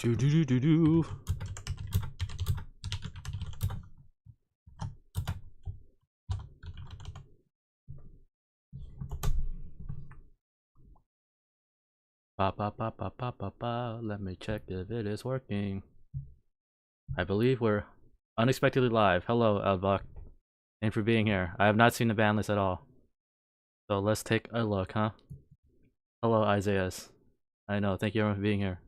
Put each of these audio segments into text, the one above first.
Do do do do do. Ba ba ba ba ba ba ba. Let me check if it is working. I believe we're unexpectedly live. Hello, Elbach. Thanks for being here. I have not seen the ban list at all. So let's take a look, huh? Hello, Isaiah. I know. Thank you everyone for being here.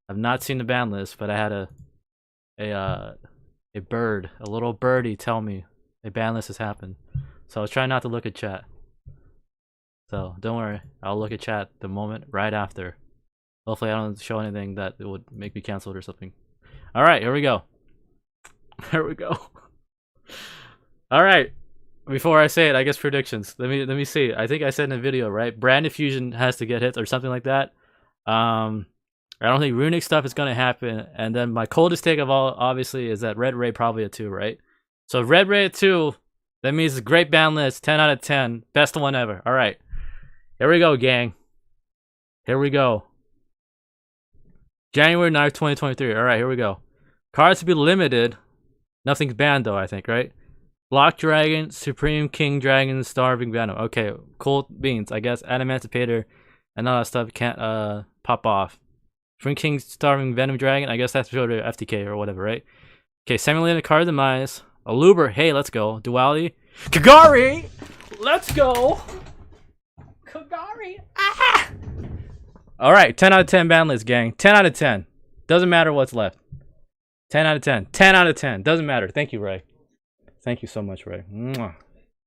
I've not seen the ban list, but I had a little birdie tell me a ban list has happened. So I was trying not to look at chat. So don't worry, I'll look at chat the moment right after. Hopefully I don't show anything that it would make me canceled or something. Alright, here we go. Here we go. Alright. Before I say it, I guess predictions. Let me see. I think I said in the video, right? Branded Fusion has to get hits or something like that. I don't think runic stuff is gonna happen. And then my coldest take of all, obviously, is that Red Ray probably a 2, right? So Red Ray at 2, that means it's a great ban list, 10 out of 10, best one ever. Alright. Here we go, gang. Here we go. January 9th, 2023. Alright, here we go. Cards to be limited. Nothing's banned though, I think, right? Block Dragon, Supreme King Dragon, Starving Venom. Okay, cool beans. I guess Adamantipator and all that stuff can't pop off. Supreme King, Starving Venom Dragon. I guess that's for FTK or whatever, right? Okay, Simulated Card Demise. Aluber. Hey, let's go. Duality. Kagari! Let's go! Kagari! Ah! Alright, 10 out of 10 ban list, gang. 10 out of 10. Doesn't matter what's left. 10 out of 10. 10 out of 10. Doesn't matter. Thank you, Ray. Thank you so much, Ray. Mwah.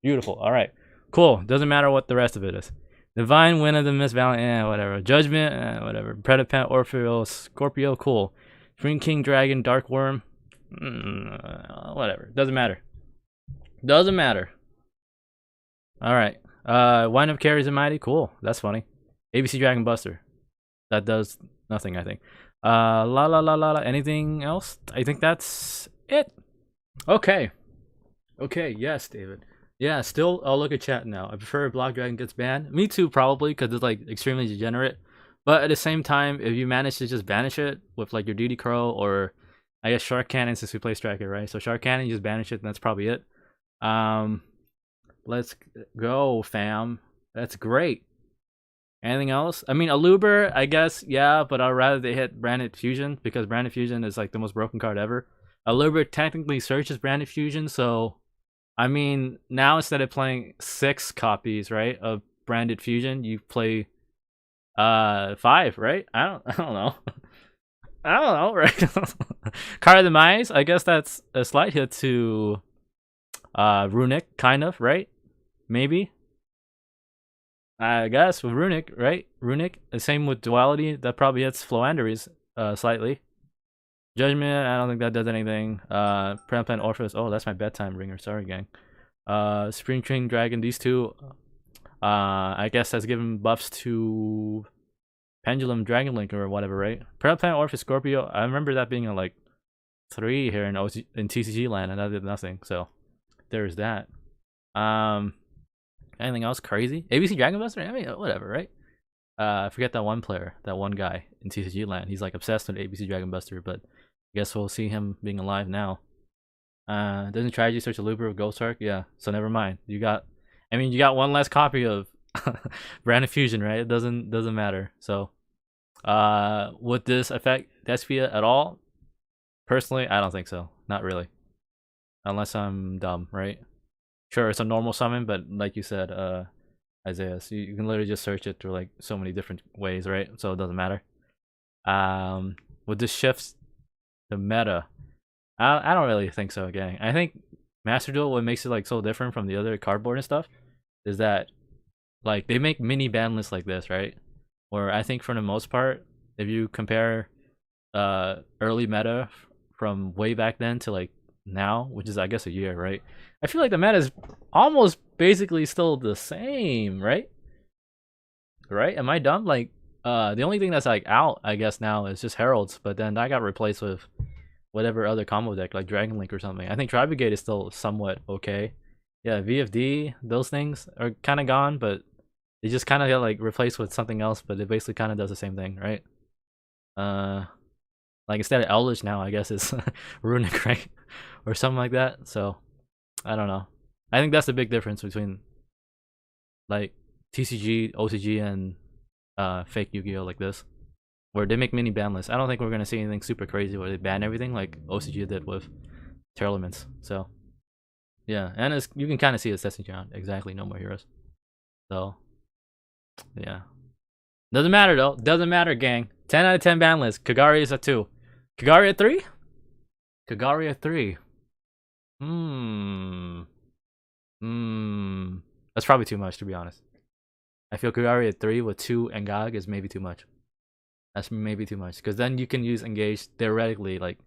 Beautiful. Alright. Cool. Doesn't matter what the rest of it is. Divine Win of the Miss Valiant. Whatever. Judgment. Whatever. Predapent, Orpheus, Scorpio. Cool. Spring King Dragon, Dark Worm. Whatever. Doesn't matter. Doesn't matter. Alright. Wind Up Carries a Mighty. Cool. That's funny. ABC Dragon Buster. That does nothing, I think. La la la la la. Anything else? I think that's it. Okay. Okay, yes, David. Yeah, still, I'll look at chat now. I prefer Block Dragon gets banned. Me too, probably, because it's like extremely degenerate. But at the same time, if you manage to just banish it with like your DD Crow or I guess Shark Cannon since we play Striker, right? So Shark Cannon, you just banish it and that's probably it. Let's go, fam. That's great. Anything else? I mean, Aluber, I guess, yeah, but I'd rather they hit Branded Fusion because Branded Fusion is like the most broken card ever. Aluber technically searches Branded Fusion, so I mean, now instead of playing 6 copies, right, of Branded Fusion, you play 5, right? I don't know. I don't know, right? Card of the Demise, I guess that's a slight hit to Runic, kind of, right? Maybe. I guess with Runic, right? Runic, the same with Duality, that probably hits Floanderies slightly. Judgment, I don't think that does anything. Predapent, Orpheus, oh, that's my bedtime ringer, sorry gang. Supreme King Dragon, these two, I guess that's given buffs to Pendulum, Dragon Link, or whatever, right? Predapent, Orpheus, Scorpio, I remember that being a, like 3 here in TCG land, and that did nothing, so there's that. Anything else crazy? ABC Dragon Buster? I mean, whatever, right? I forget that one player, that one guy in TCG land. He's like obsessed with ABC Dragon Buster, but I guess we'll see him being alive now. Doesn't Tragedy search a Looper of Ghost Shark? Yeah, so never mind. You got one less copy of Branded Fusion, right? It doesn't matter. So, would this affect Despia at all? Personally, I don't think so. Not really. Unless I'm dumb, right? Sure, it's a normal summon, but like you said, Isaiah, so you can literally just search it through like so many different ways, right? So it doesn't matter. Would this shift the meta? I don't really think so, gang. I think Master Duel, what makes it like so different from the other cardboard and stuff, is that like they make mini ban lists like this, right? Where I think for the most part, if you compare early meta from way back then to like now, which is I guess a year, right? I feel like the meta is almost basically still the same, right? Right? Am I dumb? Like, the only thing that's like out, I guess now is just Heralds, but then that got replaced with whatever other combo deck, like Dragon Link or something. I think Tribugate is still somewhat okay. Yeah, VFD, those things are kind of gone, but they just kind of got like replaced with something else, but it basically kind of does the same thing, right? Like instead of Eldritch now, I guess it's Runic, right? Or something like that. So I don't know. I think that's the big difference between like TCG, OCG, and fake Yu-Gi-Oh like this, where they make mini ban lists. I don't think we're gonna see anything super crazy where they ban everything like OCG did with Tearlaments. So yeah, and it's, you can kind of see it's testing around exactly no more heroes. So yeah, doesn't matter though. Doesn't matter, gang. 10 out of 10 ban list. Kagari is a 2. Kagari a 3? Kagari a 3. That's probably too much, to be honest. I feel Kagari at 3 with 2 Engag is maybe too much. That's maybe too much, because then you can use Engage theoretically like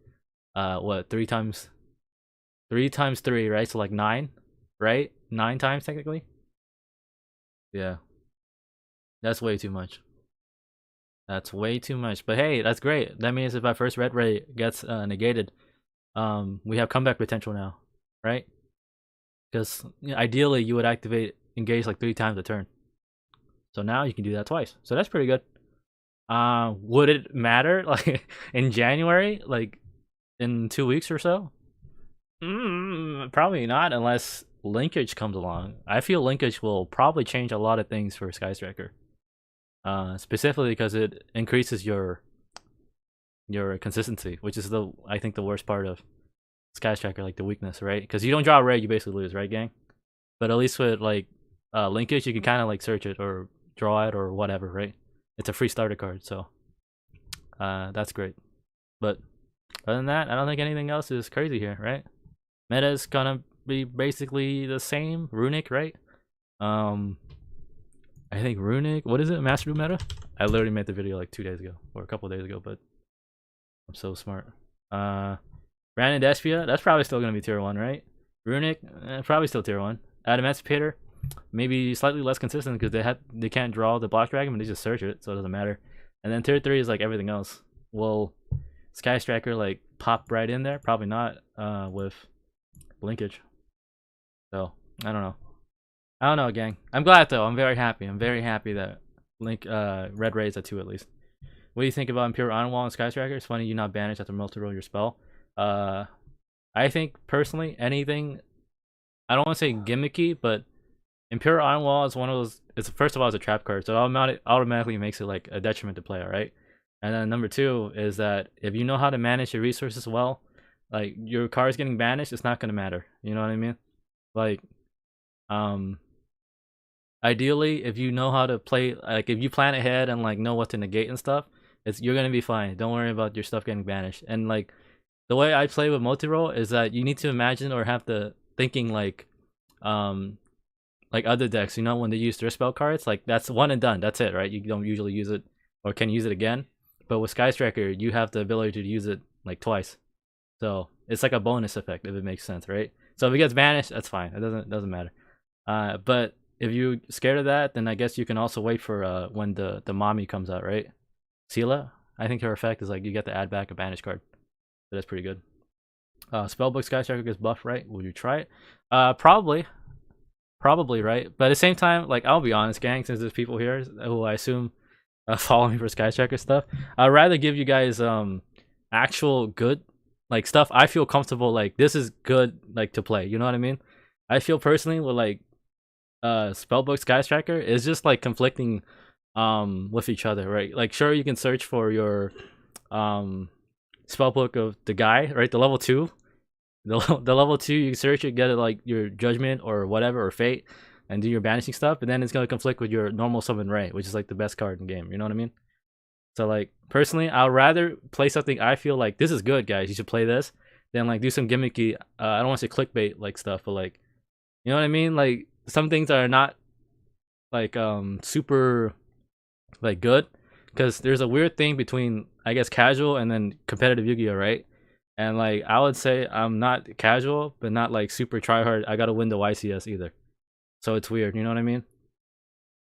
what, 3 times 3, right? So like 9, right? 9 times technically. Yeah, that's way too much. That's way too much. But hey, that's great. That means if our first red ray gets negated, we have comeback potential now, right? Because ideally you would activate Engage like 3 times a turn. So now you can do that twice. So that's pretty good. Would it matter like in January, like in 2 weeks or so? Probably not, unless linkage comes along. I feel linkage will probably change a lot of things for Sky Striker. Specifically because it increases your consistency, which is I think the worst part of Sky Striker, like the weakness, right? Because you don't draw a red, you basically lose, right, gang? But at least with like linkage, you can kind of like search it or draw it or whatever, right? It's a free starter card, so that's great. But other than that, I don't think anything else is crazy here, right? Meta is gonna be basically the same. Runic, right? I think Runic. What is it? Master Duel meta? I literally made the video like 2 days ago or a couple days ago, but I'm so smart. Brandon Despia. That's probably still gonna be tier 1, right? Runic, probably still tier 1. Adamantipator, maybe slightly less consistent because they can't draw the Black Dragon, but they just search it, so it doesn't matter. And then tier 3 is like everything else. Will Sky Striker like pop right in there? Probably not. With linkage. So I don't know. I don't know, gang. I'm glad though. I'm very happy. I'm very happy that Red Ray is at 2 at least. What do you think about Imperial Iron Wall and Sky Striker? It's funny you not banish after multi-roll your spell. I think personally anything. I don't want to say gimmicky, but Imperial Iron Wall is one of those. It's first of all, it's a trap card, so it automatically makes it like a detriment to player, right? And then number 2 is that if you know how to manage your resources well, like your cards getting banished, it's not gonna matter. You know what I mean? Like, ideally, if you know how to play, like if you plan ahead and like know what to negate and stuff, you're gonna be fine. Don't worry about your stuff getting banished. And like the way I play with multi-roll is that you need to imagine or have the thinking like other decks, you know, when they use their spell cards, like that's one and done. That's it, right? You don't usually use it or can use it again. But with Sky Striker, you have the ability to use it like twice. So it's like a bonus effect, if it makes sense, right? So if it gets banished, that's fine. It doesn't matter. But if you're scared of that, then I guess you can also wait for when the mommy comes out, right? Sela, I think her effect is like you get to add back a banish card. So that's pretty good. Spellbook Sky Striker gets buffed, right? Will you try it? Probably, right? But at the same time, like I'll be honest, gang, since there's people here who I assume follow me for Sky Striker stuff, I'd rather give you guys actual good like stuff I feel comfortable, like this is good like to play, you know what I mean? I feel personally with like Spellbook Sky Striker is just like conflicting with each other, right? Like sure you can search for your spellbook of the guy, right? The level 2. The level 2 you can search it, get it like your judgment or whatever or fate and do your banishing stuff, but then it's gonna conflict with your normal summon Ray, which is like the best card in the game, you know what I mean? So like personally, I'd rather play something I feel like this is good, guys. You should play this, than like do some gimmicky. I don't want to say clickbait like stuff, but like, you know what I mean? Like some things are not like super like good, because there's a weird thing between I guess casual and then competitive Yu-Gi-Oh, right? And like I would say I'm not casual, but not like super try hard. I gotta win the YCS either, so it's weird. You know what I mean?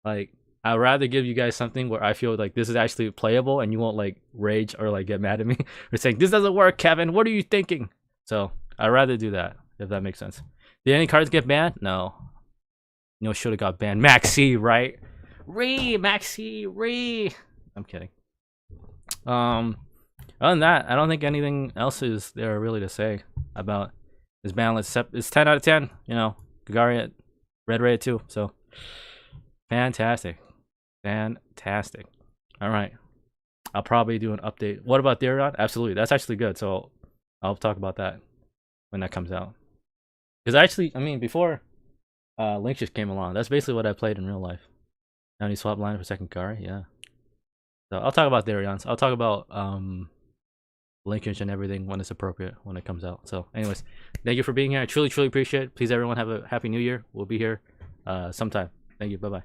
Like I'd rather give you guys something where I feel like this is actually playable and you won't like rage or like get mad at me or saying this doesn't work, Kevin. What are you thinking? So I'd rather do that, if that makes sense. Did any cards get banned? No. No, should have got banned. Maxi, right? Maxi. I'm kidding. Other than that, I don't think anything else is there really to say about this Banlist. It's 10 out of 10. You know, Gagaria, Red Ray too. So fantastic, fantastic. All right, I'll probably do an update. What about Darion? Absolutely, that's actually good. So I'll talk about that when that comes out. Because actually, I mean, before Link just came along, that's basically what I played in real life. Now he swap line for second Kari, yeah. So I'll talk about Darions. I'll talk about linkage and everything when it's appropriate when it comes out. So, anyways, thank you for being here. I truly, truly appreciate it. Please, everyone, have a happy new year. We'll be here sometime. Thank you. Bye bye.